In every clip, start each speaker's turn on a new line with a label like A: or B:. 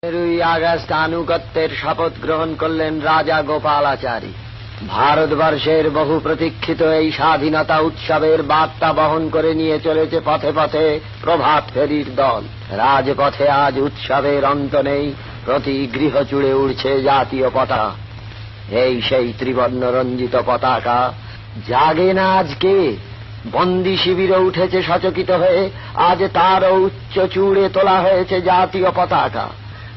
A: August আনুগত্যের শপথ গ্রহণ করলেন রাজা গোপালাচারী। ভারতবর্ষের বহু প্রতীক্ষিত এই স্বাধীনতা উৎসবের বার্তা বহন করে নিয়ে চলেছে পথে পথে প্রভাত ফেরির দল। রাজপথে আজ উৎসবের অন্ত নেই, প্রতি গৃহ জুড়ে উড়ছে জাতীয় পতাকা। এই সেই ত্রিবর্ণ রঞ্জিত পতাকা। জাগে না আজকে বন্দী শিবিরে উঠেছে সচকিত হয়ে, আজ তারও উচ্চ চূড়ে তোলা হয়েছে জাতীয় পতাকা।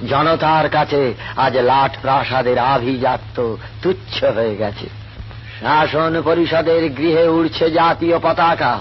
A: জনতার কাছে আজ লাট প্রাসাদের আভিজাত্য তুচ্ছ হয়ে গেছে। শাসন পরিষদের গৃহে উড়ছে জাতীয় পতাকা।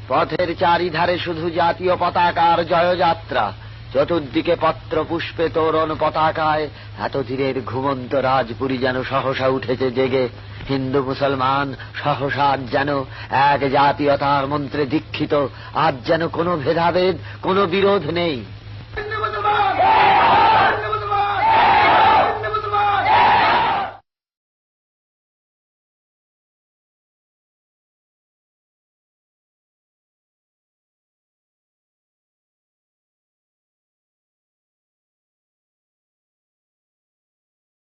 A: পথের চারিধারে শুধু জাতীয় পতাকার জয়যাত্রা। চতুর্দিকে পত্র পুষ্পে তোরণ পতাকায়। এত ধীরের ঘুমন্ত রাজপুরী যেন সহসা উঠেছে জেগে। হিন্দু মুসলমান সহসা আজ যেন এক জাতীয়তার মন্ত্রে দীক্ষিত। আজ যেন কোনো ভেদাভেদ, কোনো বিরোধ নেই।